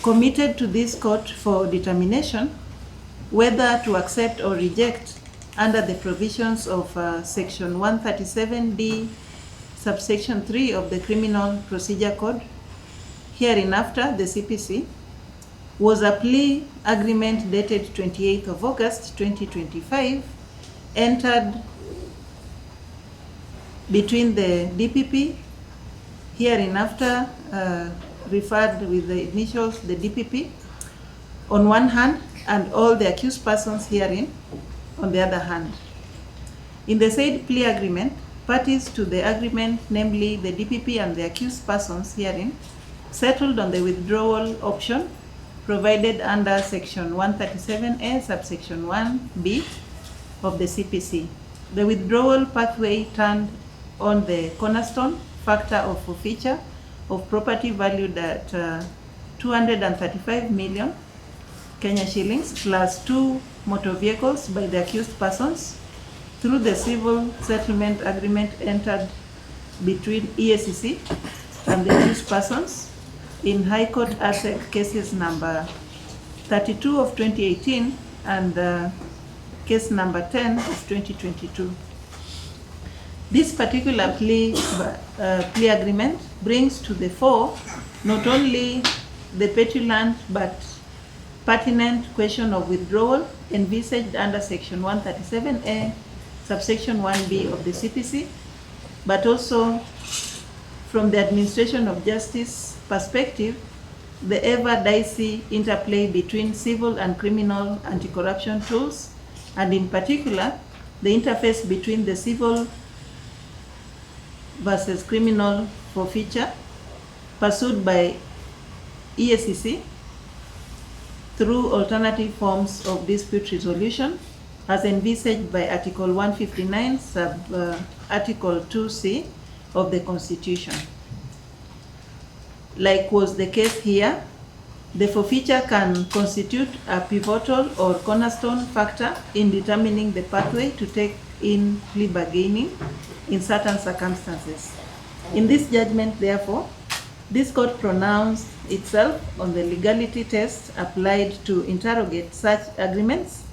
committed to this court for determination whether to accept or reject under the provisions of Section 137D, subsection 3 of the Criminal Procedure Code, hereinafter the CPC, was a plea agreement dated 28th of August 2025, entered between the DPP, hereinafter referred with the initials the DPP, on one hand, and all the accused persons herein on the other hand. In the said plea agreement, parties to the agreement, namely the DPP and the accused persons herein, settled on the withdrawal option provided under Section 137A, subsection 1B of the CPC. The withdrawal pathway turned on the cornerstone factor of forfeiture of property valued at 235 million Kenya shillings plus 2 motor vehicles by the accused persons through the civil settlement agreement entered between EACC and the accused persons in High Court ASEC cases number 32 of 2018 and case number 10 of 2022. This particular plea agreement brings to the fore not only the petulant but pertinent question of withdrawal envisaged under Section 137A, subsection 1B of the CPC, but also from the administration of justice perspective, the ever dicey interplay between civil and criminal anti-corruption tools, and in particular, the interface between the civil versus criminal forfeiture pursued by EACC through alternative forms of dispute resolution as envisaged by Article 159, Article 2C of the Constitution. Like was the case here, the forfeiture can constitute a pivotal or cornerstone factor in determining the pathway to take in plea bargaining in certain circumstances. In this judgment, therefore, this court pronounced itself on the legality test applied to interrogate such agreements,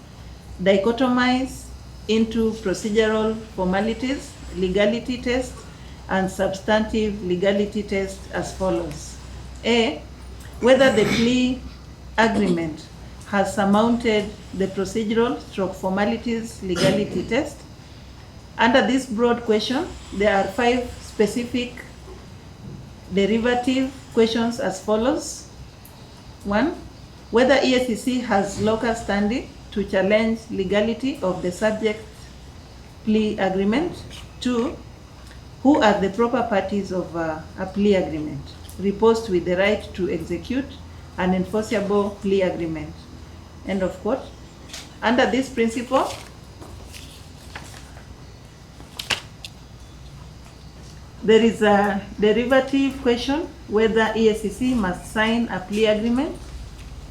dichotomize into procedural formalities, legality test, and substantive legality test as follows. A, whether the plea agreement has surmounted the procedural / formalities legality test. Under this broad question, there are 5 specific derivative questions as follows. 1, whether EACC has local standing to challenge legality of the subject plea agreement. 2, who are the proper parties of a plea agreement, reposed with the right to execute an enforceable plea agreement. End of quote. Under this principle, there is a derivative question whether EACC must sign a plea agreement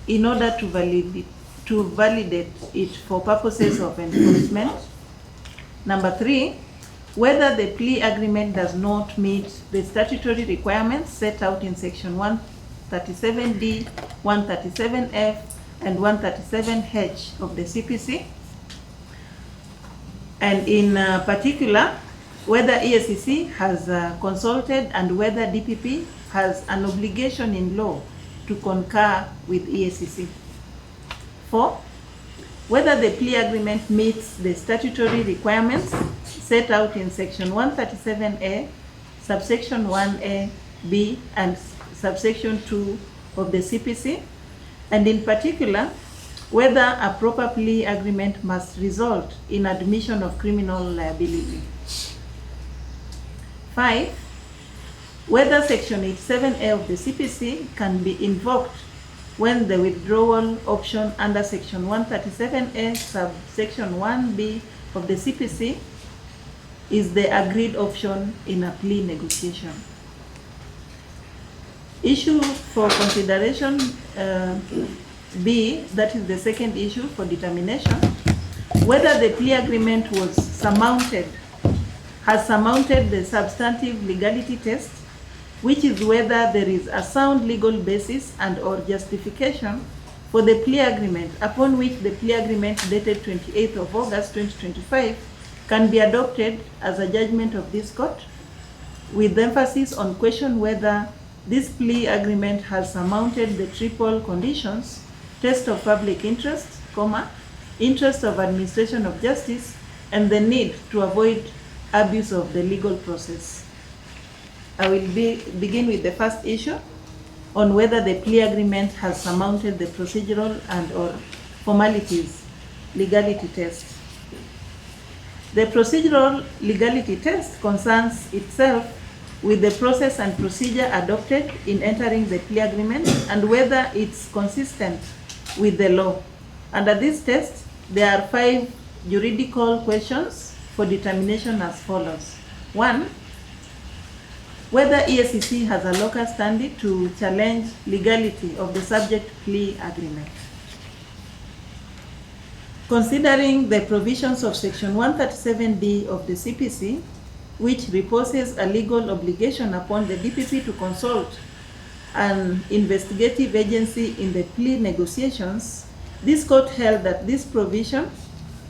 in order to validate it for purposes of enforcement. Number 3, whether the plea agreement does not meet the statutory requirements set out in Section 137D, 137F, and 137H of the CPC, and in particular, whether EACC has consulted and whether DPP has an obligation in law to concur with EACC. 4, whether the plea agreement meets the statutory requirements set out in Section 137A, subsection 1A, B, and subsection 2 of the CPC, and in particular, whether a proper plea agreement must result in admission of criminal liability. 5, whether Section 87A of the CPC can be invoked when the withdrawal option under Section 137A, subsection 1B of the CPC is the agreed option in a plea negotiation. Issue for consideration B, that is the second issue for determination, whether the plea agreement has surmounted the substantive legality test which is whether there is a sound legal basis and or justification for the plea agreement upon which the plea agreement dated 28th of August 2025 can be adopted as a judgment of this court, with emphasis on question whether this plea agreement has surmounted the triple conditions: test of public interest, interest of administration of justice, and the need to avoid abuse of the legal process. I will begin with the first issue on whether the plea agreement has surmounted the procedural and or formalities legality test. The procedural legality test concerns itself with the process and procedure adopted in entering the plea agreement and whether it's consistent with the law. Under this test, there are 5 juridical questions for determination as follows. 1, whether EACC has a local standing to challenge legality of the subject plea agreement. Considering the provisions of Section 137D of the CPC, which reposes a legal obligation upon the DPP to consult an investigative agency in the plea negotiations, this court held that this provision,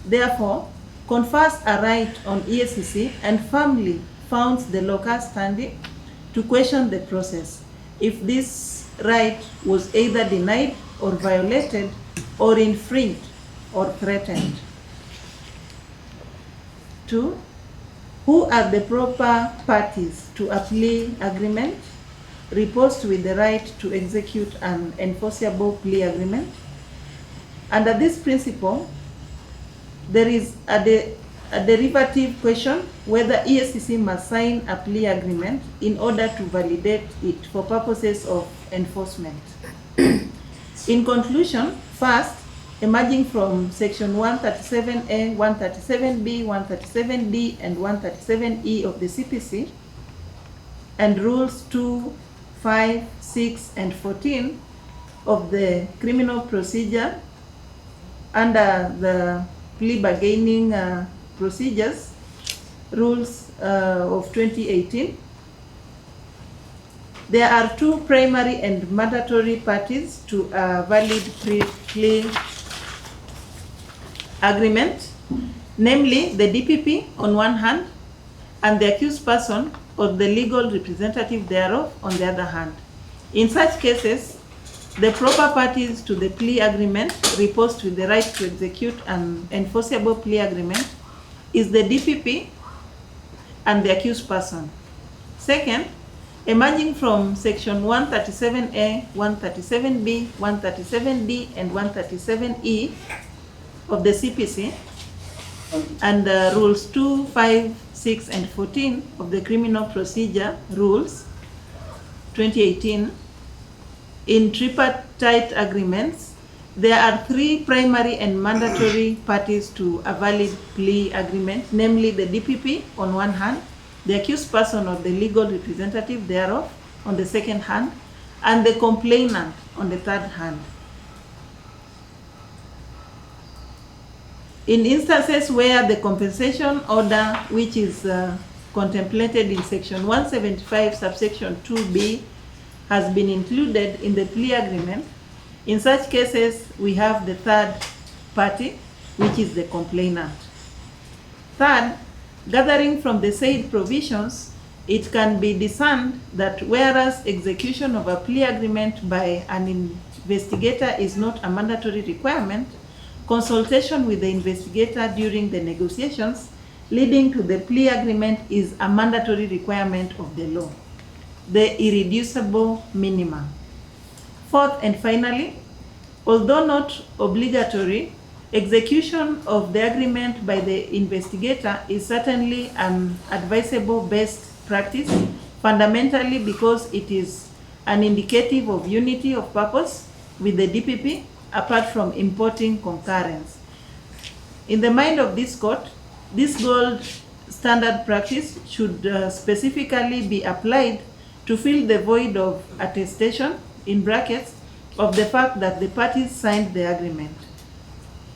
therefore, confers a right on EACC and firmly founds the local standing to question the process if this right was either denied or violated or infringed or threatened. 2, who are the proper parties to a plea agreement reposed with the right to execute an enforceable plea agreement? Under this principle, there is a derivative question whether EACC must sign a plea agreement in order to validate it for purposes of enforcement. In conclusion, first, emerging from Section 137A, 137B, 137D, and 137E of the CPC, and Rules 2, 5, 6, and 14 of the criminal procedure under the plea bargaining procedures, rules of 2018, there are 2 primary and mandatory parties to a valid plea agreement, namely the DPP on one hand and the accused person or the legal representative thereof on the other hand. In such cases, the proper parties to the plea agreement reposed with the right to execute an enforceable plea agreement is the DPP and the accused person. Second, emerging from Section 137A, 137B, 137D, and 137E of the CPC, and Rules 2, 5, 6, and 14 of the Criminal Procedure Rules 2018, in tripartite agreements, there are 3 primary and mandatory parties to a valid plea agreement, namely the DPP on one hand, the accused person or the legal representative thereof on the second hand, and the complainant on the third hand. In instances where the compensation order, which is contemplated in Section 175, subsection 2B, has been included in the plea agreement, in such cases we have the third party, which is the complainant. Third, gathering from the said provisions, it can be discerned that whereas execution of a plea agreement by an investigator is not a mandatory requirement, consultation with the investigator during the negotiations leading to the plea agreement is a mandatory requirement of the law, the irreducible minimum. Fourth and finally, although not obligatory, execution of the agreement by the investigator is certainly an advisable best practice, fundamentally because it is an indicative of unity of purpose with the DPP, apart from importing concurrence. In the mind of this court, this gold standard practice should specifically be applied to fill the void of attestation, in brackets, of the fact that the parties signed the agreement,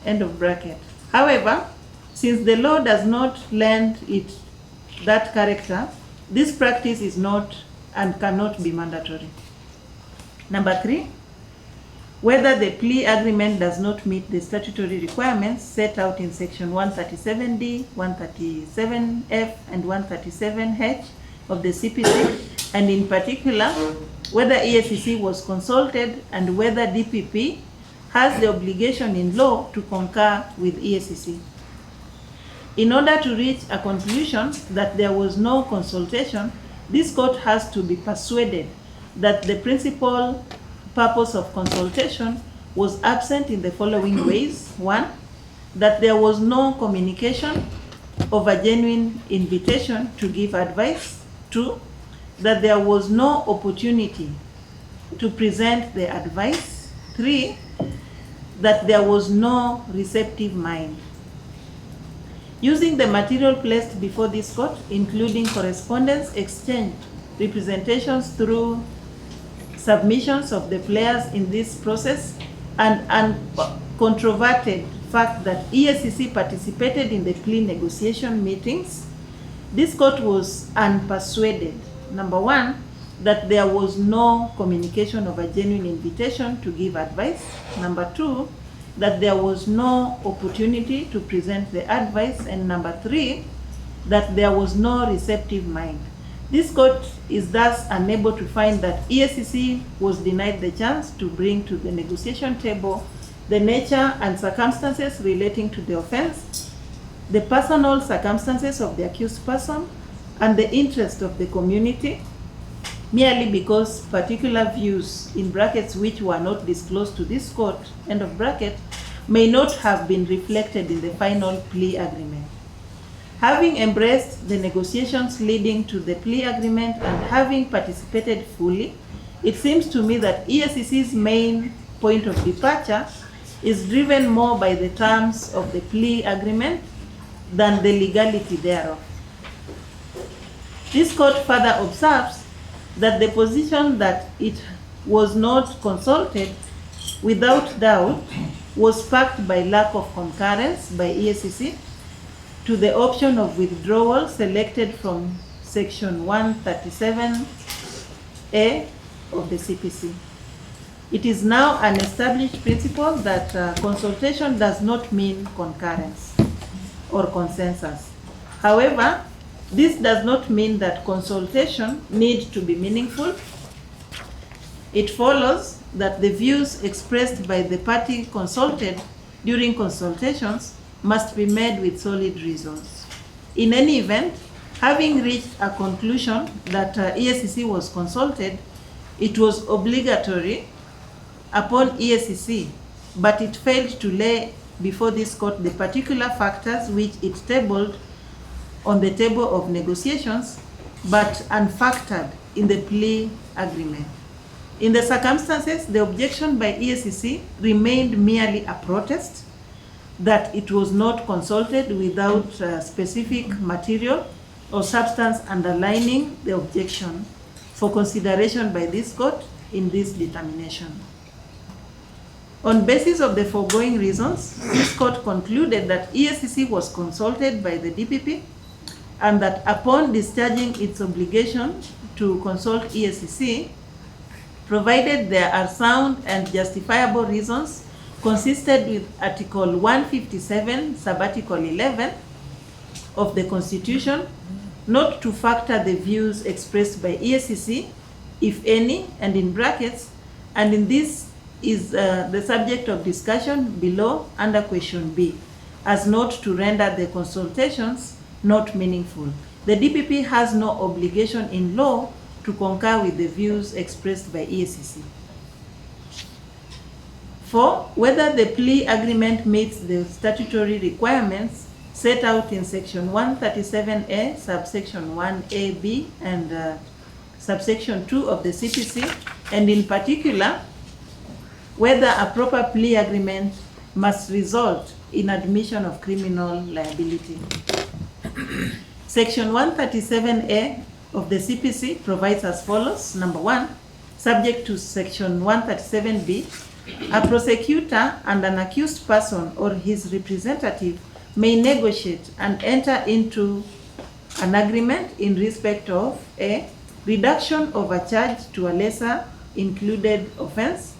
end of bracket. However, since the law does not lend it that character, this practice is not and cannot be mandatory. Number 3, whether the plea agreement does not meet the statutory requirements set out in section 137D, 137F, and 137H of the CPC, and in particular, whether EACC was consulted and whether DPP has the obligation in law to concur with EACC. In order to reach a conclusion that there was no consultation, this court has to be persuaded that the principal purpose of consultation was absent in the following ways. 1, that there was no communication of a genuine invitation to give advice. 2, that there was no opportunity to present the advice. 3, that there was no receptive mind. Using the material placed before this court, including correspondence exchange, representations through submissions of the players in this process, and uncontroverted fact that EACC participated in the plea negotiation meetings, this court was unpersuaded. Number 1, that there was no communication of a genuine invitation to give advice. Number 2, that there was no opportunity to present the advice. And number 3, that there was no receptive mind. This court is thus unable to find that EACC was denied the chance to bring to the negotiation table the nature and circumstances relating to the offense, the personal circumstances of the accused person, and the interest of the community, merely because particular views, in brackets, which were not disclosed to this court, end of bracket, may not have been reflected in the final plea agreement. Having embraced the negotiations leading to the plea agreement and having participated fully, it seems to me that EACC's main point of departure is driven more by the terms of the plea agreement than the legality thereof. This court further observes that the position that it was not consulted, without doubt, was sparked by lack of concurrence by EACC to the option of withdrawal selected from section 137A of the CPC. It is now an established principle that consultation does not mean concurrence or consensus. However, this does not mean that consultation needs to be meaningful. It follows that the views expressed by the party consulted during consultations must be made with solid reasons. In any event, having reached a conclusion that EACC was consulted, it was obligatory upon EACC, but it failed to lay before this court the particular factors which it tabled on the table of negotiations, but unfactored in the plea agreement. In the circumstances, the objection by EACC remained merely a protest that it was not consulted without specific material or substance underlining the objection for consideration by this court in this determination. On basis of the foregoing reasons, this court concluded that EACC was consulted by the DPP and that upon discharging its obligation to consult EACC, provided there are sound and justifiable reasons consistent with Article 157, Subarticle 11 of the Constitution, not to factor the views expressed by EACC, if any, and in brackets, and in this is the subject of discussion below under question B, as not to render the consultations not meaningful. The DPP has no obligation in law to concur with the views expressed by EACC. 4, whether the plea agreement meets the statutory requirements set out in section 137A, subsection 1AB, and subsection 2 of the CPC, and in particular, whether a proper plea agreement must result in admission of criminal liability. Section 137A of the CPC provides as follows. Number 1, subject to section 137B, a prosecutor and an accused person or his representative may negotiate and enter into an agreement in respect of A, reduction of a charge to a lesser included offense.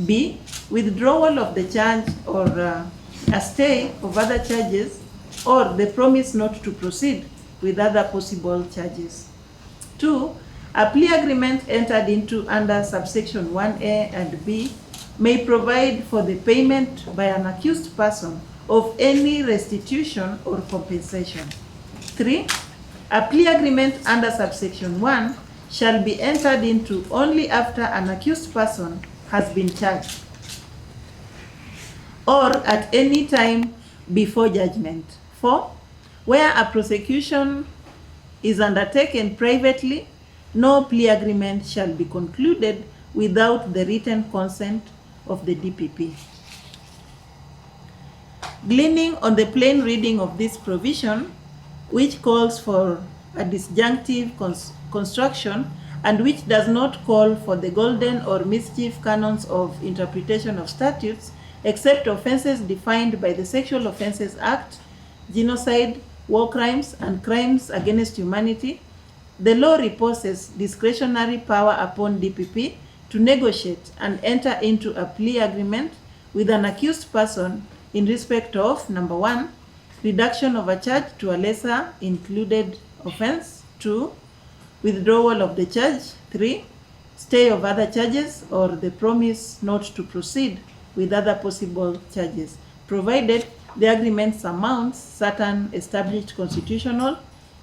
B, withdrawal of the charge or a stay of other charges, or the promise not to proceed with other possible charges. 2, a plea agreement entered into under subsection 1A and B may provide for the payment by an accused person of any restitution or compensation. 3, a plea agreement under subsection 1 shall be entered into only after an accused person has been charged, or at any time before judgment. 4, where a prosecution is undertaken privately, no plea agreement shall be concluded without the written consent of the DPP. Gleaning on the plain reading of this provision, which calls for a disjunctive construction and which does not call for the golden or mischief canons of interpretation of statutes, except offenses defined by the Sexual Offences Act, genocide, war crimes, and crimes against humanity, the law reposes discretionary power upon DPP to negotiate and enter into a plea agreement with an accused person in respect of, number 1, reduction of a charge to a lesser included offense. 2, withdrawal of the charge. 3, stay of other charges or the promise not to proceed with other possible charges, provided the agreement surmounts certain established constitutional,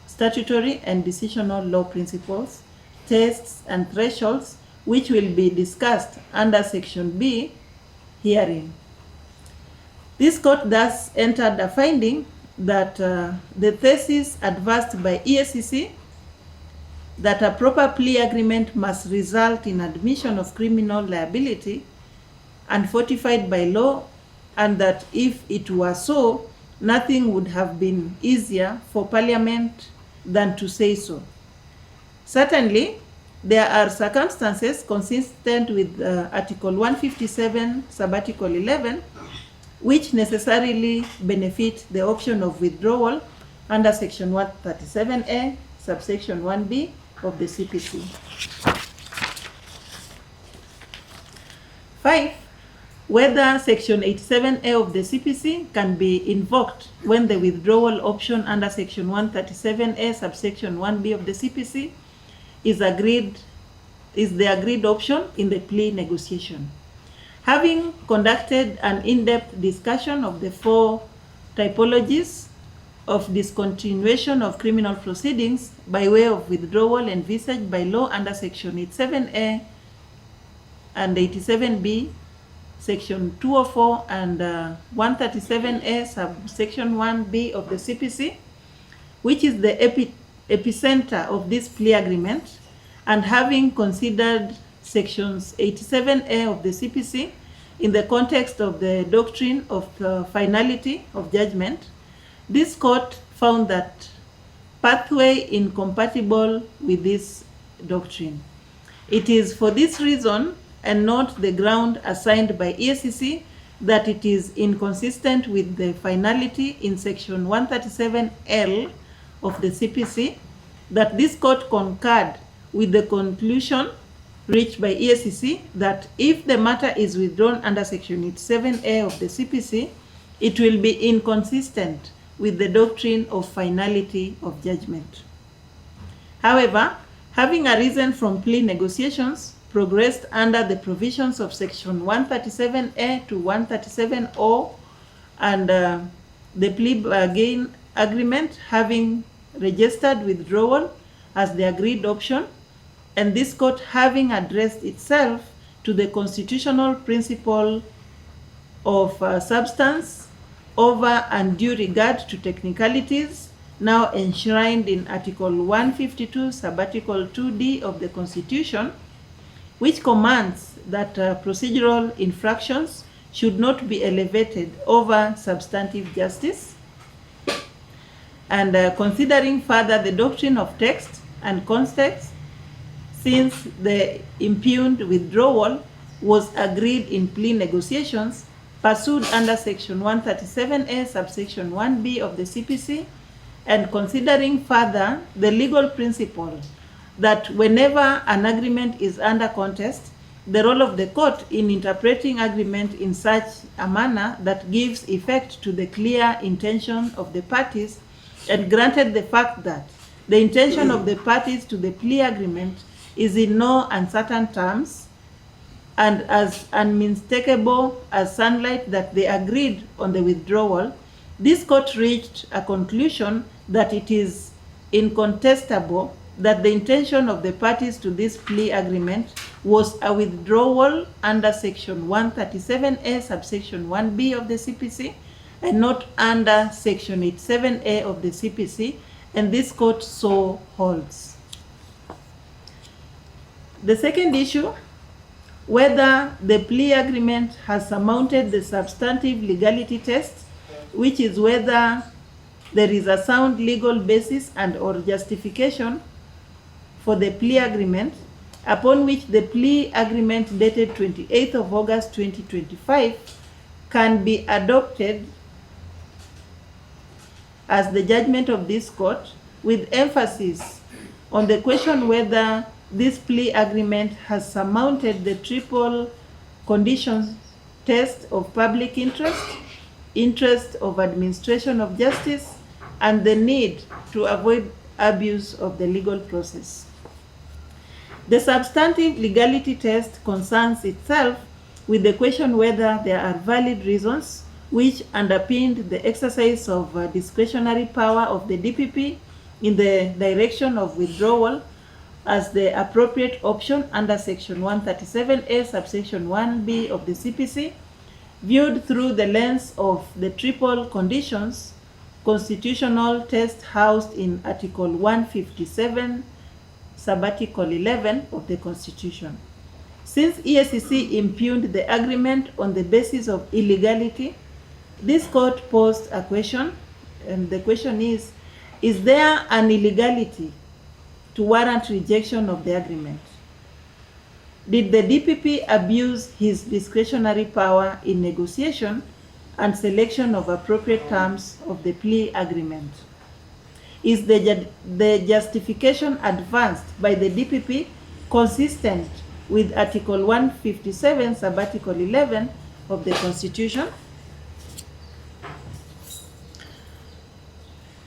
statutory, and decisional law principles, tests, and thresholds, which will be discussed under Section B herein. This court thus entered a finding that the thesis advanced by EACC that a proper plea agreement must result in admission of criminal liability and fortified by law, and that if it were so, nothing would have been easier for Parliament than to say so. Certainly, there are circumstances consistent with Article 157, Subarticle 11, which necessarily benefit the option of withdrawal under Section 137A, subsection 1B of the CPC. 5. Whether Section 87A of the CPC can be invoked when the withdrawal option under Section 137A, subsection 1B of the CPC is the agreed option in the plea negotiation. Having conducted an in-depth discussion of the 4 typologies of discontinuation of criminal proceedings by way of withdrawal envisaged by law under Section 87A and 87B, Section 204 and 137A, subsection 1B of the CPC, which is the epicenter of this plea agreement, and having considered Sections 87A of the CPC in the context of the doctrine of finality of judgment, this court found that pathway incompatible with this doctrine. It is for this reason, and not the ground assigned by EACC, that it is inconsistent with the finality in Section 137L of the CPC, that this court concurred with the conclusion reached by EACC that if the matter is withdrawn under Section 87A of the CPC, it will be inconsistent with the doctrine of finality of judgment. However, having arisen from plea negotiations progressed under the provisions of Section 137A to 137O, and the plea bargain agreement having registered withdrawal as the agreed option, and this court having addressed itself to the constitutional principle of substance over undue regard to technicalities, now enshrined in Article 152, Subarticle 2D of the Constitution, which commands that procedural infractions should not be elevated over substantive justice, and considering further the doctrine of text and context, since the impugned withdrawal was agreed in plea negotiations pursued under Section 137A, subsection 1B of the CPC, and considering further the legal principle that whenever an agreement is under contest, the role of the court in interpreting agreement in such a manner that gives effect to the clear intention of the parties, and granted the fact that the intention of the parties to the plea agreement is in no uncertain terms and as unmistakable as sunlight that they agreed on the withdrawal, this court reached a conclusion that it is incontestable that the intention of the parties to this plea agreement was a withdrawal under Section 137A, subsection 1B of the CPC, and not under Section 87A of the CPC, and this court so holds. The second issue, whether the plea agreement has surmounted the substantive legality test, which is whether there is a sound legal basis and or justification for the plea agreement, upon which the plea agreement dated 28th of August 2025 can be adopted as the judgment of this court, with emphasis on the question whether this plea agreement has surmounted the triple conditions test of public interest, interest of administration of justice, and the need to avoid abuse of the legal process. The substantive legality test concerns itself with the question whether there are valid reasons which underpinned the exercise of discretionary power of the DPP in the direction of withdrawal as the appropriate option under Section 137A, subsection 1B of the CPC, viewed through the lens of the triple conditions constitutional test housed in Article 157, Subarticle 11 of the Constitution. Since EACC impugned the agreement on the basis of illegality, this court posed a question, and the question is there an illegality to warrant rejection of the agreement? Did the DPP abuse his discretionary power in negotiation and selection of appropriate terms of the plea agreement? Is the justification advanced by the DPP consistent with Article 157, Subarticle 11 of the Constitution?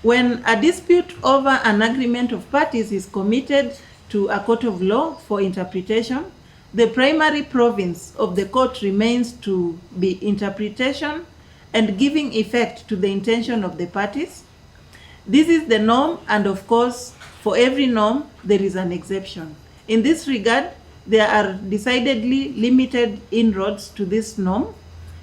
When a dispute over an agreement of parties is committed to a court of law for interpretation, the primary province of the court remains to be interpretation and giving effect to the intention of the parties. This is the norm, and of course, for every norm, there is an exception. In this regard, there are decidedly limited inroads to this norm,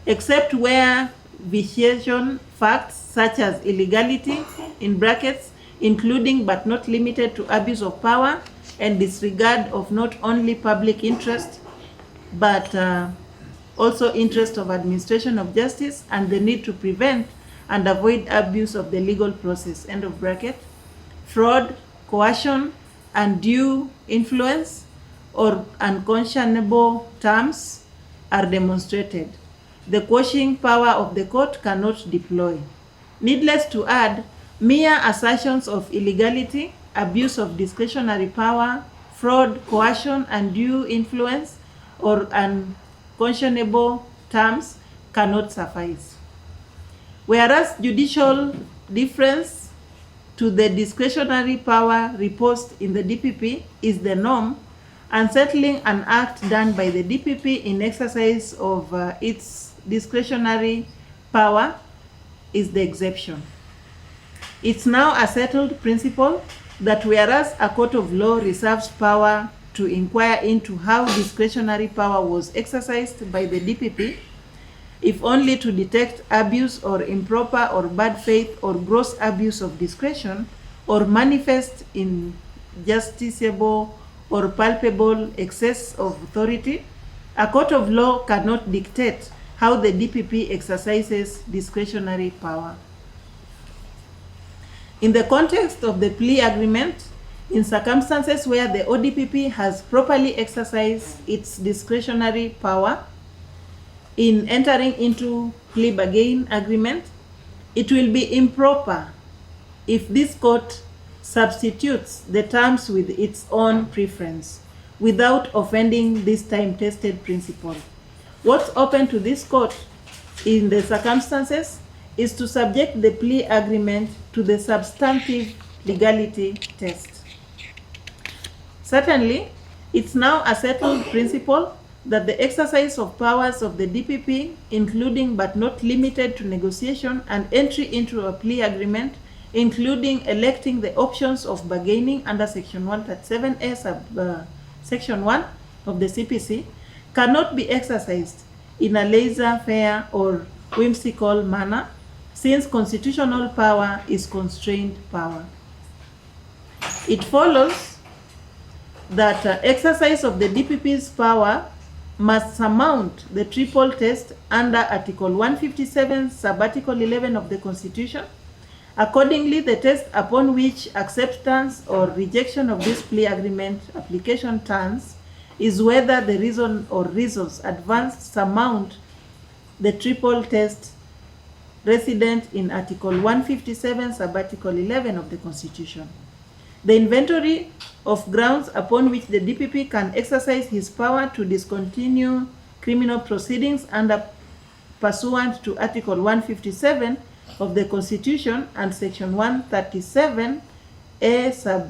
except where vitiation facts such as illegality, in brackets, including but not limited to abuse of power and disregard of not only public interest, but also interest of administration of justice and the need to prevent and avoid abuse of the legal process, end of bracket, fraud, coercion, undue influence, or unconscionable terms are demonstrated. The quashing power of the court cannot deploy. Needless to add, mere assertions of illegality, abuse of discretionary power, fraud, coercion, undue influence, or unconscionable terms cannot suffice. Whereas judicial deference to the discretionary power reposed in the DPP is the norm, unsettling an act done by the DPP in exercise of its discretionary power is the exception. It's now a settled principle that whereas a court of law reserves power to inquire into how discretionary power was exercised by the DPP, if only to detect abuse or improper or bad faith or gross abuse of discretion or manifest injusticiable or palpable excess of authority, a court of law cannot dictate how the DPP exercises discretionary power. In the context of the plea agreement, in circumstances where the ODPP has properly exercised its discretionary power in entering into plea bargain agreement, it will be improper if this court substitutes the terms with its own preference without offending this time-tested principle. What's open to this court in the circumstances is to subject the plea agreement to the substantive legality test. Certainly, it's now a settled principle that the exercise of powers of the DPP, including but not limited to negotiation and entry into a plea agreement, including electing the options of bargaining under Section 137A Section 1 of the CPC, cannot be exercised in a laissez-faire or whimsical manner, since constitutional power is constrained power. It follows that exercise of the DPP's power must surmount the triple test under Article 157, Sub-Article 11 of the Constitution. Accordingly, the test upon which acceptance or rejection of this plea agreement application turns is whether the reason or reasons advanced surmount the triple test resident in Article 157, Sub-Article 11 of the Constitution. The inventory of grounds upon which the DPP can exercise his power to discontinue criminal proceedings under pursuant to Article 157 of the Constitution and Section 137A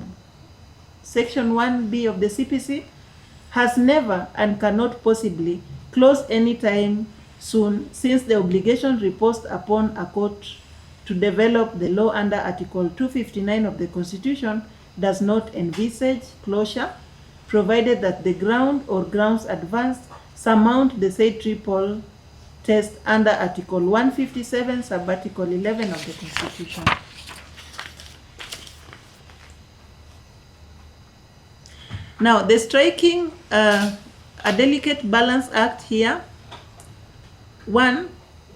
Section 1B of the CPC has never and cannot possibly close any time soon, since the obligation reposed upon a court to develop the law under Article 259 of the Constitution does not envisage closure, provided that the ground or grounds advanced surmount the said triple test under Article 157, Sub-Article 11 of the Constitution. Now, the striking a delicate balance act here. One,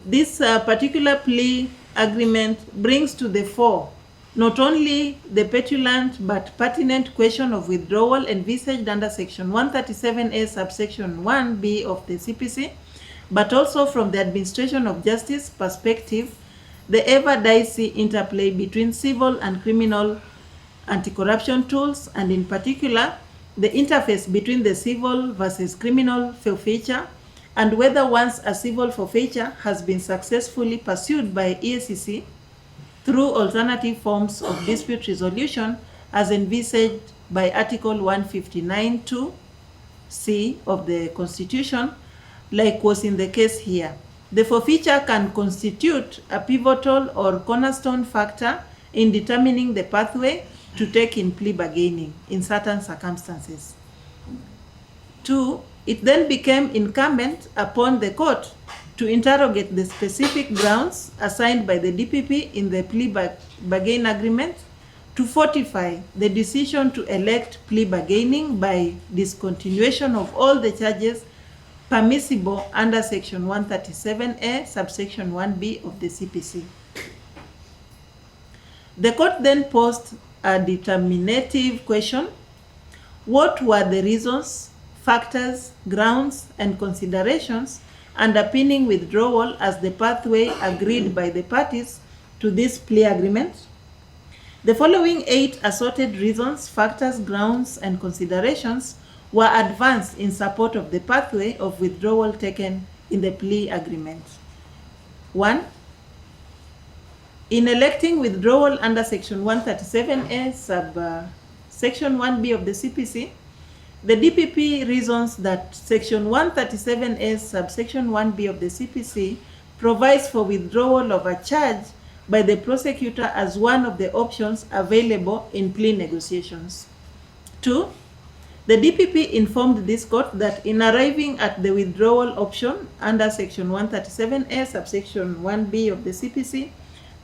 this particular plea agreement brings to the fore not only the petulant but pertinent question of withdrawal envisaged under Section 137A subsection 1B of the CPC, but also from the administration of justice perspective, the ever dicey interplay between civil and criminal anti-corruption tools, and in particular, the interface between the civil versus criminal forfeiture, and whether once a civil forfeiture has been successfully pursued by EACC through alternative forms of dispute resolution as envisaged by Article 159(2)(c) of the Constitution, like was in the case here. The forfeiture can constitute a pivotal or cornerstone factor in determining the pathway to take in plea bargaining in certain circumstances. 2, it then became incumbent upon the court to interrogate the specific grounds assigned by the DPP in the plea bargain agreement to fortify the decision to elect plea bargaining by discontinuation of all the charges permissible under Section 137A, subsection 1B of the CPC. The court then posed a determinative question: what were the reasons, factors, grounds, and considerations underpinning withdrawal as the pathway agreed by the parties to this plea agreement? The following 8 assorted reasons, factors, grounds, and considerations were advanced in support of the pathway of withdrawal taken in the plea agreement. 1. In electing withdrawal under Section 137A, Section 1B of the CPC, the DPP reasons that Section 137A, subsection 1B of the CPC provides for withdrawal of a charge by the prosecutor as one of the options available in plea negotiations. 2. The DPP informed this court that in arriving at the withdrawal option under Section 137A, subsection 1B of the CPC,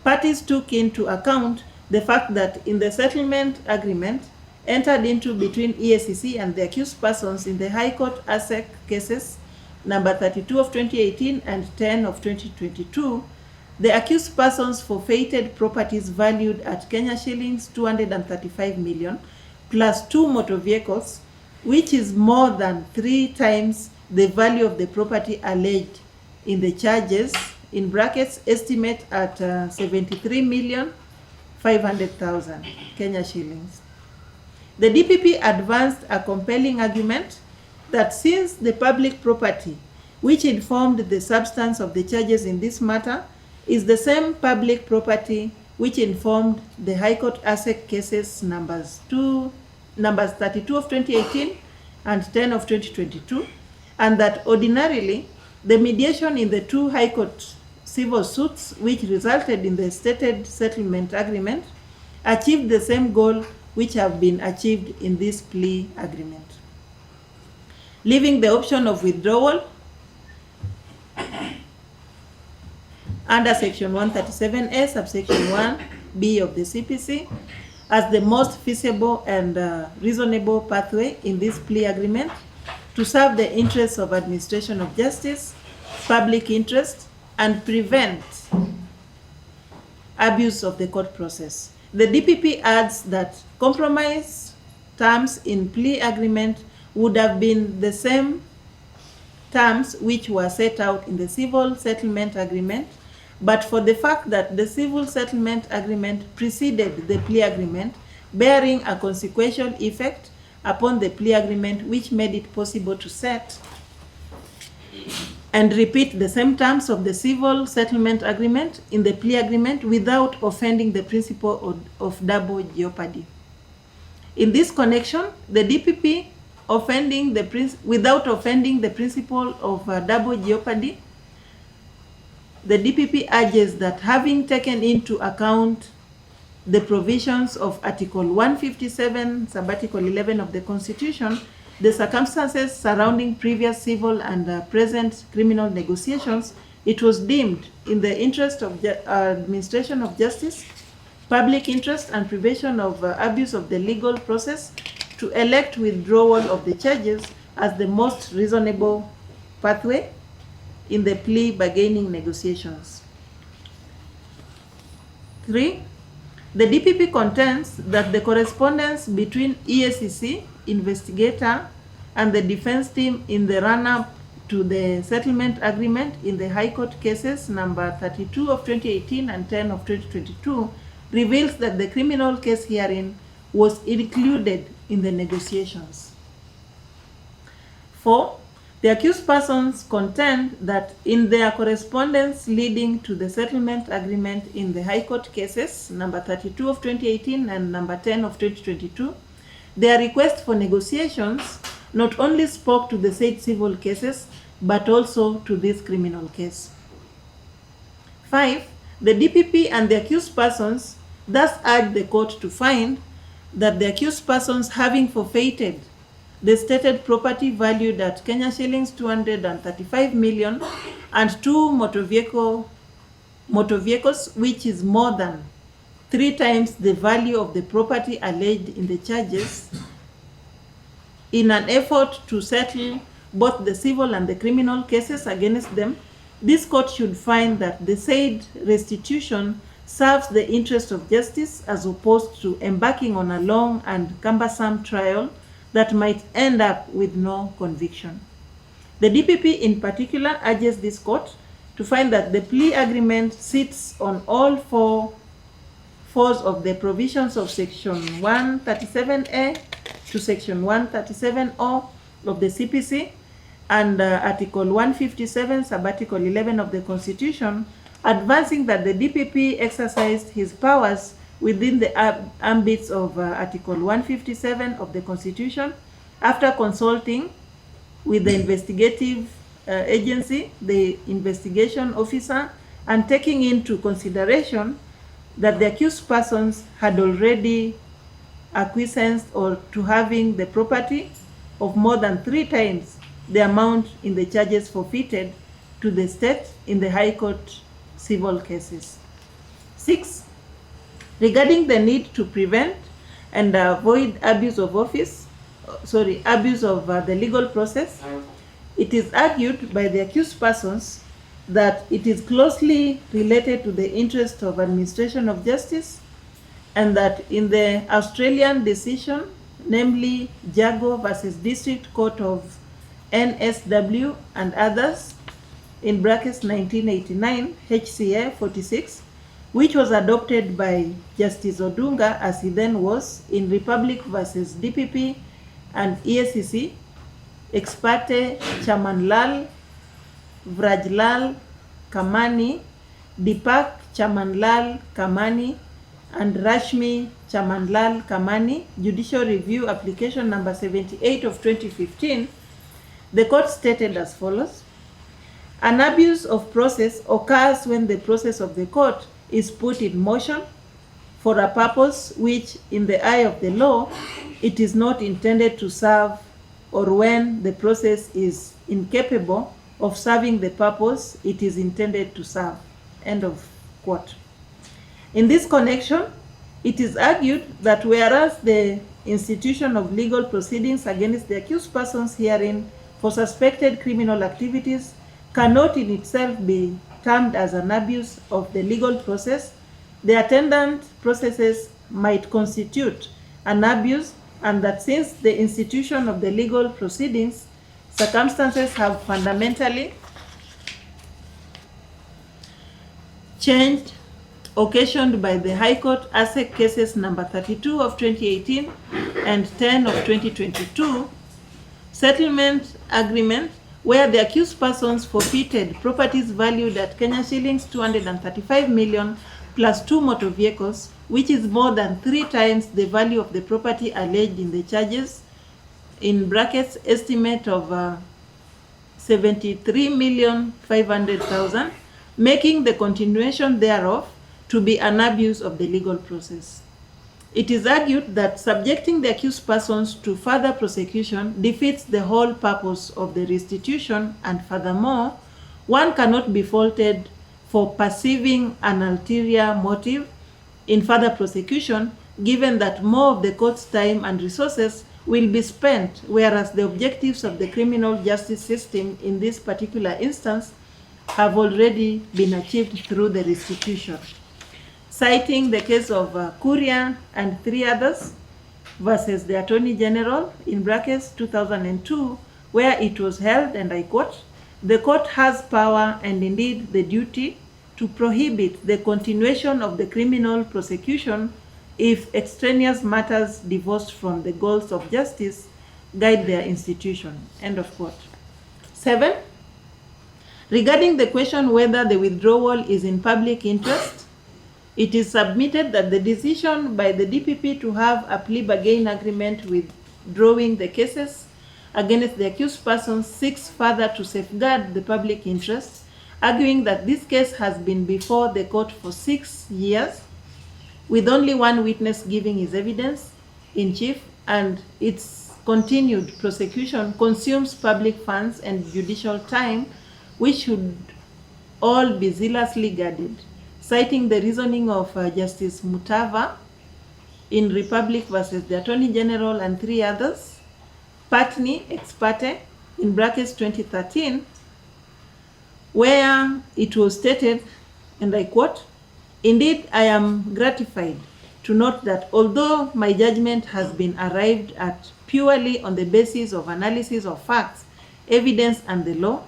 parties took into account the fact that in the settlement agreement entered into between EACC and the accused persons in the High Court ASEC cases number 32 of 2018 and 10 of 2022, the accused persons forfeited properties valued at Kenya shillings 235 million plus 2 motor vehicles, which is more than 3 times the value of the property alleged in the charges, in brackets, estimate at 73 million 500,000 Kenya shillings. The DPP advanced a compelling argument that since the public property which informed the substance of the charges in this matter is the same public property which informed the High Court ASEC cases numbers 32 of 2018 and 10 of 2022, and that ordinarily the mediation in the two High Court civil suits which resulted in the stated settlement agreement achieved the same goal which have been achieved in this plea agreement, leaving the option of withdrawal under section 137A subsection 1B of the CPC as the most feasible and reasonable pathway in this plea agreement to serve the interests of administration of justice, public interest, and prevent abuse of the court process. The DPP adds that compromise terms in plea agreement would have been the same terms which were set out in the civil settlement agreement, but for the fact that the civil settlement agreement preceded the plea agreement, bearing a consequential effect upon the plea agreement, which made it possible to set and repeat the same terms of the civil settlement agreement in the plea agreement without offending the principle of double jeopardy. In this connection, the DPP without offending the principle of double jeopardy, the DPP urges that having taken into account the provisions of Article 157, Subarticle 11 of the Constitution, the circumstances surrounding previous civil and present criminal negotiations, it was deemed in the interest of administration of justice, public interest, and prevention of abuse of the legal process to elect withdrawal of the charges as the most reasonable pathway in the plea bargaining negotiations. 3. The DPP contends that the correspondence between EACC, investigator, and the defense team in the run-up to the settlement agreement in the High Court cases number 32 of 2018 and 10 of 2022 reveals that the criminal case herein was included in the negotiations. 4. The accused persons contend that in their correspondence leading to the settlement agreement in the High Court cases number 32 of 2018 and number 10 of 2022, their request for negotiations not only spoke to the said civil cases, but also to this criminal case. 5. The DPP and the accused persons thus urge the court to find that the accused persons, having forfeited the stated property valued at Kenya shillings 235 million and 2 motor vehicles, which is more than 3 times the value of the property alleged in the charges, in an effort to settle both the civil and the criminal cases against them, this court should find that the said restitution serves the interest of justice as opposed to embarking on a long and cumbersome trial that might end up with no conviction. The DPP in particular urges this court to find that the plea agreement sits on all fours of the provisions of Section 137A to Section 137O of the CPC and Article 157, Subarticle 11 of the Constitution, advancing that the DPP exercised his powers within the ambits of Article 157 of the Constitution after consulting with the investigative agency, the investigation officer, and taking into consideration that the accused persons had already acquiesced or to having the property of more than 3 times the amount in the charges forfeited to the state in the High Court civil cases. 6. Regarding the need to prevent and avoid abuse of the legal process, it is argued by the accused persons that it is closely related to the interest of administration of justice, and that in the Australian decision, namely Jago versus District Court of NSW and others, in brackets 1989, HCA 46, which was adopted by Justice Odunga, as he then was, in Republic versus DPP and EACC, ex parte Chamanlal, Vrajlal Kamani, Deepak Chamanlal Kamani, and Rashmi Chamanlal Kamani, Judicial Review Application number 78 of 2015, the court stated as follows: an abuse of process occurs when the process of the court is put in motion for a purpose which, in the eye of the law, it is not intended to serve, or when the process is incapable of serving the purpose it is intended to serve. End of quote. In this connection, it is argued that whereas the institution of legal proceedings against the accused persons herein for suspected criminal activities cannot in itself be termed as an abuse of the legal process, the attendant processes might constitute an abuse, and that since the institution of the legal proceedings, circumstances have fundamentally changed, occasioned by the High Court ASEC cases number 32 of 2018 and 10 of 2022, settlement agreement where the accused persons forfeited properties valued at Kenya shillings 235 million plus 2 motor vehicles, which is more than 3 times the value of the property alleged in the charges, in brackets estimate of 73,500,000, making the continuation thereof to be an abuse of the legal process. It is argued that subjecting the accused persons to further prosecution defeats the whole purpose of the restitution, and furthermore, one cannot be faulted for perceiving an ulterior motive in further prosecution, given that more of the court's time and resources will be spent, whereas the objectives of the criminal justice system in this particular instance have already been achieved through the restitution. Citing the case of Kuria and 3 others versus the Attorney General, in brackets 2002, where it was held, and I quote, the court has power and indeed the duty to prohibit the continuation of the criminal prosecution if extraneous matters divorced from the goals of justice guide their institution. End of quote. 7. Regarding the question whether the withdrawal is in public interest, it is submitted that the decision by the DPP to have a plea bargain agreement withdrawing the cases against the accused persons seeks further to safeguard the public interest, arguing that this case has been before the court for 6 years, with only one witness giving his evidence in chief, and its continued prosecution consumes public funds and judicial time, which should all be zealously guarded. Citing the reasoning of Justice Mutava in Republic versus the Attorney General and 3 others, Patni ex parte, in brackets 2013, where it was stated, and I quote, indeed, I am gratified to note that although my judgment has been arrived at purely on the basis of analysis of facts, evidence, and the law,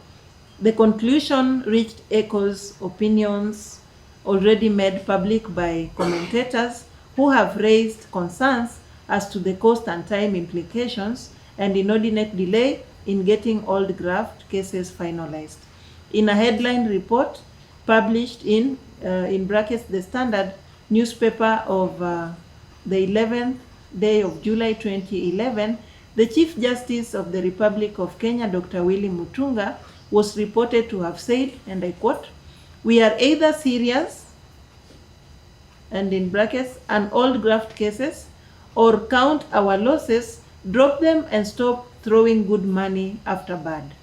the conclusion reached echoes opinions already made public by commentators who have raised concerns as to the cost and time implications and inordinate delay in getting old graft cases finalized. In a headline report published in brackets the Standard newspaper of the 11th day of July 2011, the Chief Justice of the Republic of Kenya, Dr. Willy Mutunga, was reported to have said, and I quote, we are either serious, and in brackets, an old graft cases, or count our losses, drop them and stop throwing good money after bad.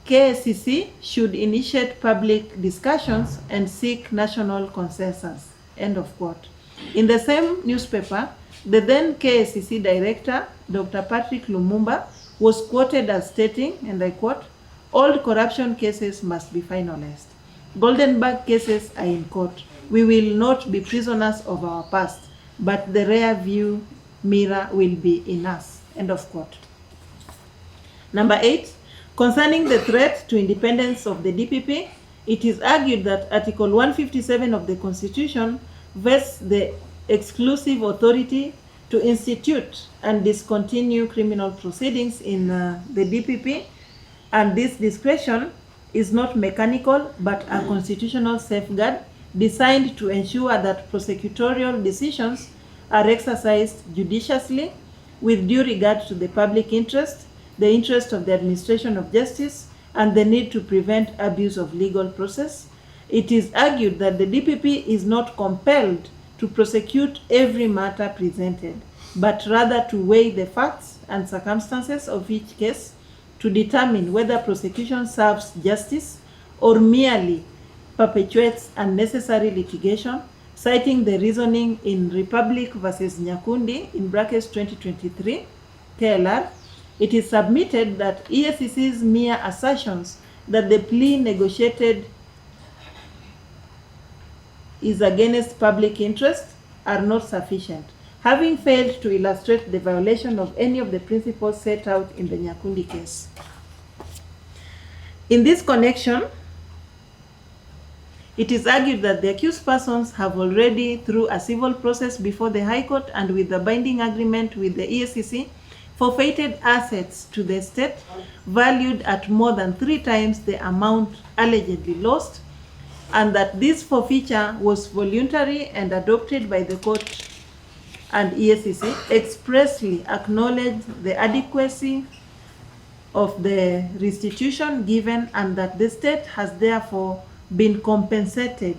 KACC should initiate public discussions and seek national consensus. End of quote. In the same newspaper, the then KACC director, Dr. Patrick Lumumba, was quoted as stating, and I quote, all corruption cases must be finalized. Golden bag cases are in court. We will not be prisoners of our past, but the rear view mirror will be in us. End of quote. Number 8, concerning the threat to independence of the DPP, it is argued that Article 157 of the Constitution vests the exclusive authority to institute and discontinue criminal proceedings in the DPP, and this discretion is not mechanical but a constitutional safeguard designed to ensure that prosecutorial decisions are exercised judiciously with due regard to the public interest, the interest of the administration of justice, and the need to prevent abuse of legal process. It is argued that the DPP is not compelled to prosecute every matter presented, but rather to weigh the facts and circumstances of each case to determine whether prosecution serves justice or merely perpetuates unnecessary litigation, citing the reasoning in Republic versus Nyakundi in brackets 2023 KLR. It is submitted that EACC's mere assertions that the plea negotiated is against public interest are not sufficient, having failed to illustrate the violation of any of the principles set out in the Nyakundi case. In this connection, it is argued that the accused persons have already, through a civil process before the High Court and with a binding agreement with the EACC, forfeited assets to the state valued at more than 3 times the amount allegedly lost, and that this forfeiture was voluntary and adopted by the court, and EACC expressly acknowledged the adequacy of the restitution given, and that the state has therefore been compensated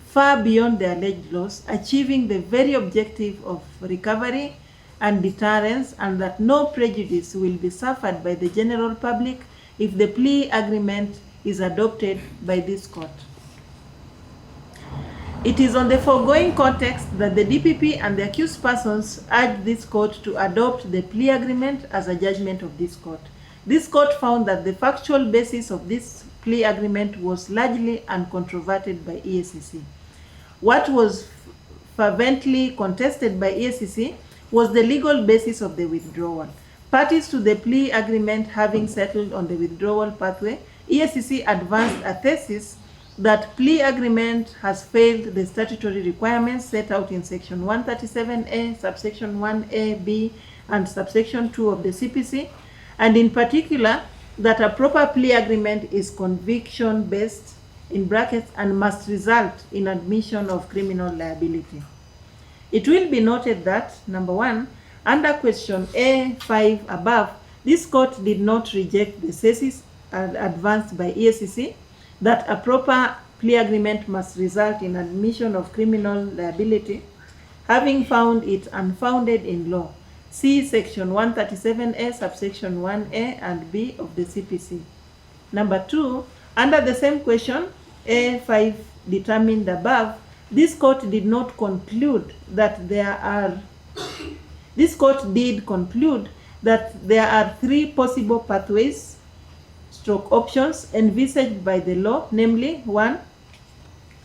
far beyond the alleged loss, achieving the very objective of recovery and deterrence, and that no prejudice will be suffered by the general public if the plea agreement is adopted by this court. It is on the foregoing context that the DPP and the accused persons urge this court to adopt the plea agreement as a judgment of this court. This court found that the factual basis of this plea agreement was largely uncontroverted by EACC. What was fervently contested by EACC was the legal basis of the withdrawal. Parties to the plea agreement having settled on the withdrawal pathway, EACC advanced a thesis that plea agreement has failed the statutory requirements set out in section 137A, subsection 1A, B, and subsection 2 of the CPC, and in particular, that a proper plea agreement is conviction-based, in brackets, and must result in admission of criminal liability. It will be noted that, number 1, under question A5 above, this court did not reject the thesis advanced by EACC that a proper plea agreement must result in admission of criminal liability, having found it unfounded in law. See section 137A, subsection 1A and B of the CPC. Number 2, under the same question, A5 determined above, this court did not conclude that this court did conclude that there are 3 possible pathways stroke options envisaged by the law, namely 1,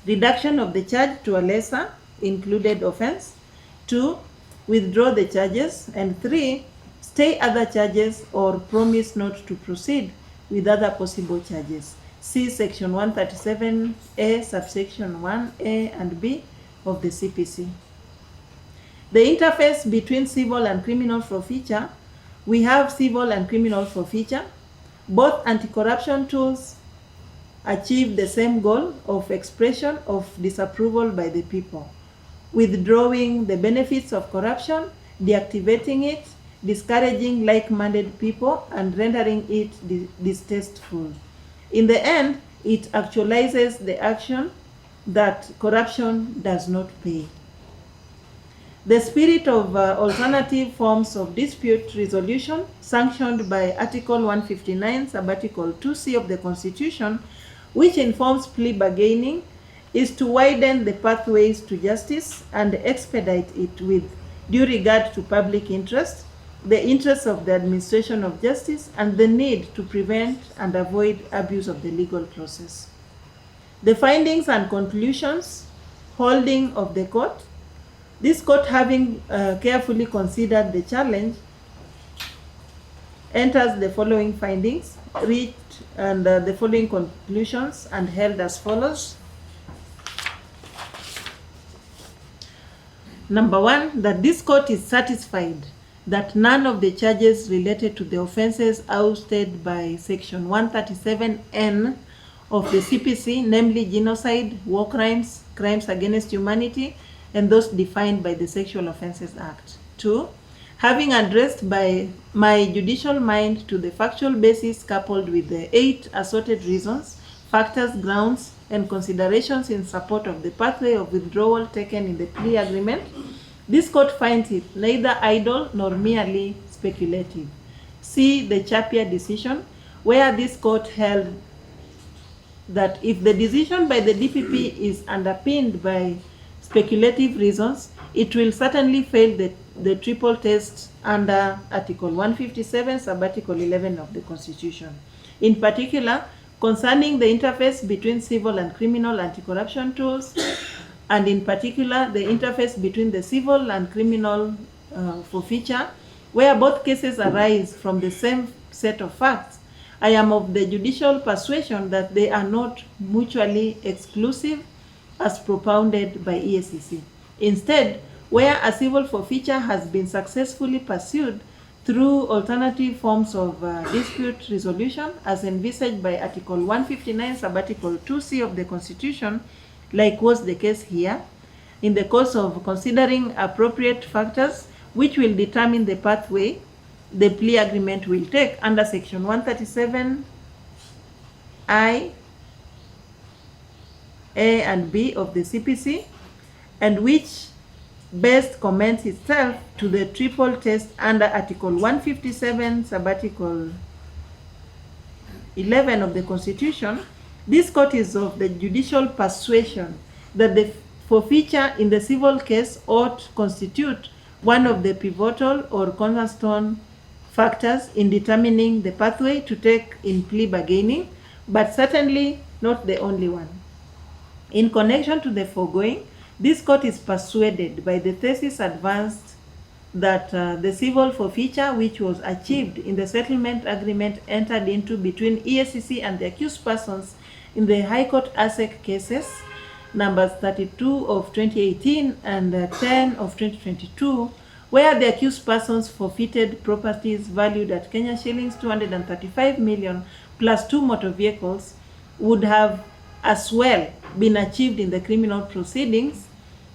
reduction of the charge to a lesser included offense, 2, withdraw the charges, and 3, stay other charges or promise not to proceed with other possible charges. See section 137A, subsection 1A and B of the CPC. The interface between civil and criminal forfeiture, we have civil and criminal forfeiture. Both anti-corruption tools achieve the same goal of expression of disapproval by the people, withdrawing the benefits of corruption, deactivating it, discouraging like-minded people, and rendering it distasteful. In the end, it actualizes the action that corruption does not pay. The spirit of alternative forms of dispute resolution, sanctioned by Article 159, Subarticle 2C of the Constitution, which informs plea bargaining, is to widen the pathways to justice and expedite it with due regard to public interest, the interests of the administration of justice, and the need to prevent and avoid abuse of the legal process. The findings and conclusions holding of the court. This court, having carefully considered the challenge enters the following findings, reached and the following conclusions, and held as follows. Number one, that this court is satisfied that none of the charges related to the offenses ousted by Section 137N of the CPC, namely genocide, war crimes, crimes against humanity, and those defined by the Sexual Offences Act. 2, having addressed by my judicial mind to the factual basis coupled with the 8 assorted reasons, factors, grounds, and considerations in support of the pathway of withdrawal taken in the plea agreement, this court finds it neither idle nor merely speculative. See the Chapia decision, where this court held that if the decision by the DPP is underpinned by speculative reasons, it will certainly fail the triple test under Article 157, Sub-Article 11 of the Constitution. In particular, concerning the interface between civil and criminal anti-corruption tools, and in particular, the interface between the civil and criminal forfeiture, where both cases arise from the same set of facts, I am of the judicial persuasion that they are not mutually exclusive as propounded by EACC. Instead, where a civil forfeiture has been successfully pursued through alternative forms of dispute resolution as envisaged by Article 159, Sub-Article 2C of the Constitution, like was the case here, in the course of considering appropriate factors which will determine the pathway the plea agreement will take under Section 137I, A and B of the CPC, and which best commends itself to the triple test under Article 157, Sub-Article 11 of the Constitution, this court is of the judicial persuasion that the forfeiture in the civil case ought constitute one of the pivotal or cornerstone factors in determining the pathway to take in plea bargaining, but certainly not the only one. In connection to the foregoing, this court is persuaded by the thesis advanced that the civil forfeiture which was achieved in the settlement agreement entered into between EACC and the accused persons in the High Court ASEC cases, numbers 32 of 2018 and 10 of 2022, where the accused persons forfeited properties valued at Kenya shillings 235 million plus 2 motor vehicles, would have as well been achieved in the criminal proceedings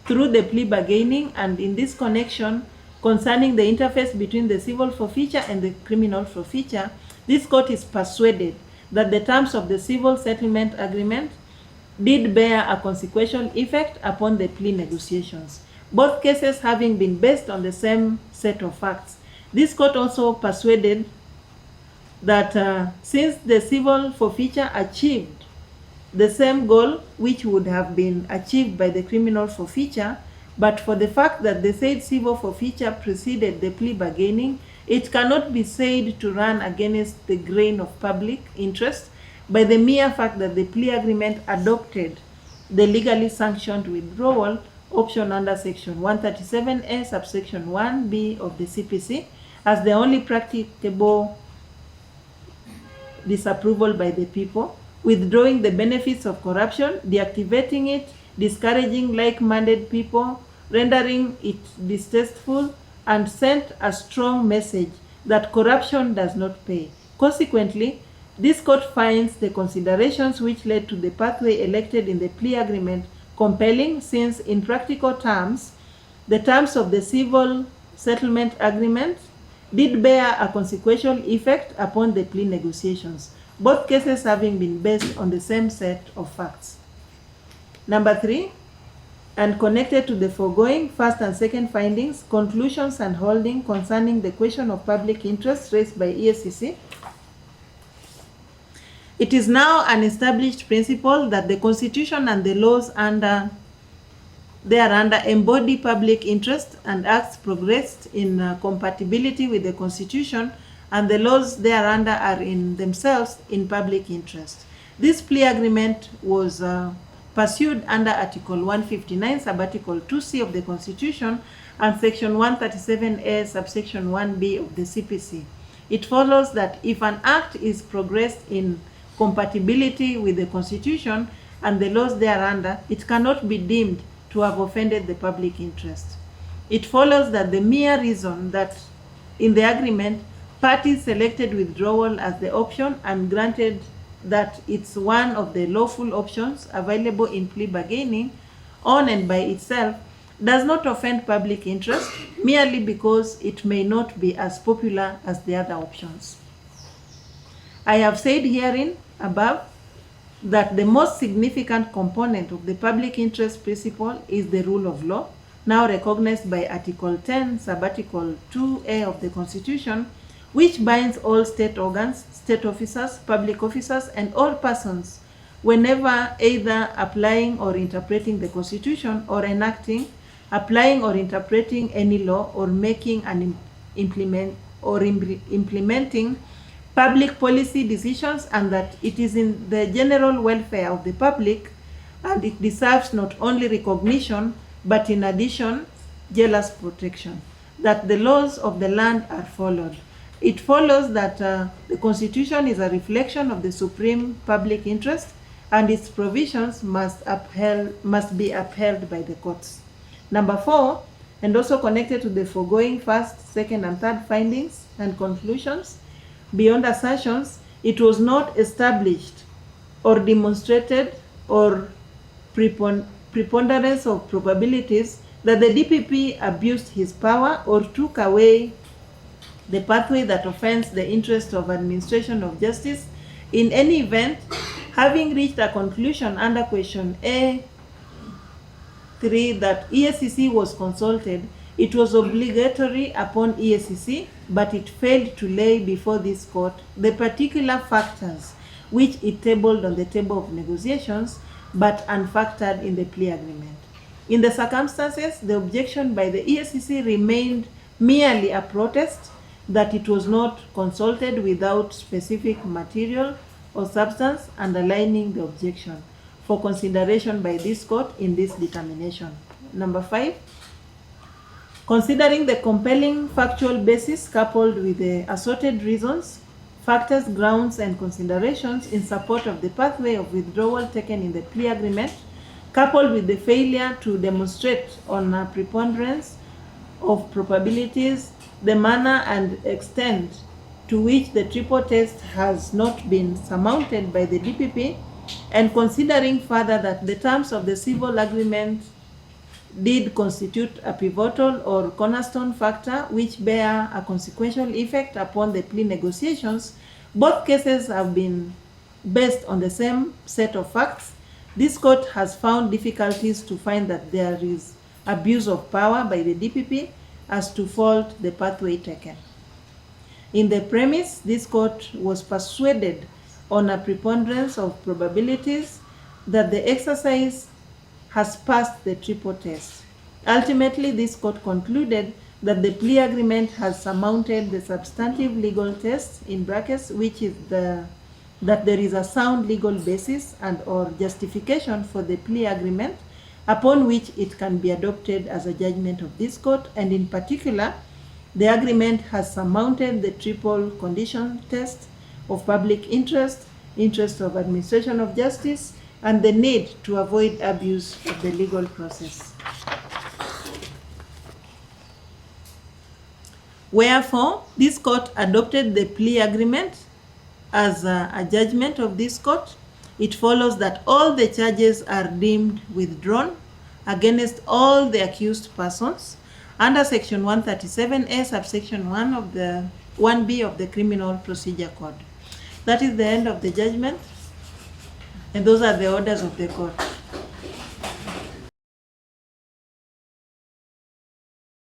through the plea bargaining. And in this connection, concerning the interface between the civil forfeiture and the criminal forfeiture, this court is persuaded that the terms of the civil settlement agreement did bear a consequential effect upon the plea negotiations, both cases having been based on the same set of facts. This court also persuaded that since the civil forfeiture achieved the same goal which would have been achieved by the criminal forfeiture, but for the fact that the said civil forfeiture preceded the plea bargaining, it cannot be said to run against the grain of public interest by the mere fact that the plea agreement adopted the legally sanctioned withdrawal option under Section 137A, subsection 1B of the CPC as the only practicable disapproval by the people, withdrawing the benefits of corruption, deactivating it, discouraging like-minded people, rendering it distasteful, and sent a strong message that corruption does not pay. Consequently, this court finds the considerations which led to the pathway elected in the plea agreement compelling, since in practical terms, the terms of the civil settlement agreement did bear a consequential effect upon the plea negotiations, both cases having been based on the same set of facts. Number 3, and connected to the foregoing first and second findings, conclusions and holding concerning the question of public interest raised by EACC, it is now an established principle that the Constitution and the laws thereunder embody public interest, and acts progressed in compatibility with the Constitution and the laws thereunder are in themselves in public interest. This plea agreement was pursued under Article 159, Sub-Article 2C of the Constitution and Section 137A, Subsection 1B of the CPC. it follows that if an act is progressed in compatibility with the Constitution and the laws thereunder, it cannot be deemed to have offended the public interest. It follows that the mere reason that in the agreement parties selected withdrawal as the option and granted that it's one of the lawful options available in plea bargaining on and by itself does not offend public interest merely because it may not be as popular as the other options. I have said herein above that the most significant component of the public interest principle is the rule of law, now recognized by Article 10, Subarticle 2A of the Constitution, which binds all state organs, state officers, public officers, and all persons whenever either applying or interpreting the Constitution or enacting, applying or interpreting any law, or making and implementing public policy decisions, and that it is in the general welfare of the public, and it deserves not only recognition but in addition jealous protection, that the laws of the land are followed. It follows that the Constitution is a reflection of the supreme public interest, and its provisions must be upheld by the courts. Number 4, and also connected to the foregoing first, second, and third findings and conclusions, beyond assertions, it was not established or demonstrated or preponderance of probabilities that the DPP abused his power or took away the pathway that offends the interest of administration of justice. In any event, having reached a conclusion under question A3 that EACC was consulted, it was obligatory upon EACC, but it failed to lay before this court the particular factors which it tabled on the table of negotiations, but unfactored in the plea agreement. In the circumstances, the objection by the EACC remained merely a protest that it was not consulted without specific material or substance underlining the objection for consideration by this court in this determination. Number 5, considering the compelling factual basis coupled with the assorted reasons, factors, grounds, and considerations in support of the pathway of withdrawal taken in the plea agreement, coupled with the failure to demonstrate on a preponderance of probabilities the manner and extent to which the triple test has not been surmounted by the DPP, and considering further that the terms of the civil agreement did constitute a pivotal or cornerstone factor which bear a consequential effect upon the plea negotiations, both cases have been based on the same set of facts. This court has found difficulties to find that there is abuse of power by the DPP as to fault the pathway taken. In the premise, this court was persuaded on a preponderance of probabilities that the exercise has passed the triple test. Ultimately, this court concluded that the plea agreement has surmounted the substantive legal test, in brackets, which is that there is a sound legal basis and or justification for the plea agreement upon which it can be adopted as a judgment of this court, and in particular, the agreement has surmounted the triple condition test of public interest, interest of administration of justice, and the need to avoid abuse of the legal process. Wherefore, this court adopted the plea agreement as a judgment of this court. It follows that all the charges are deemed withdrawn against all the accused persons under Section 137A, subsection 1 of the 1B of the Criminal Procedure Code. That is the end of the judgment, and those are the orders of the court.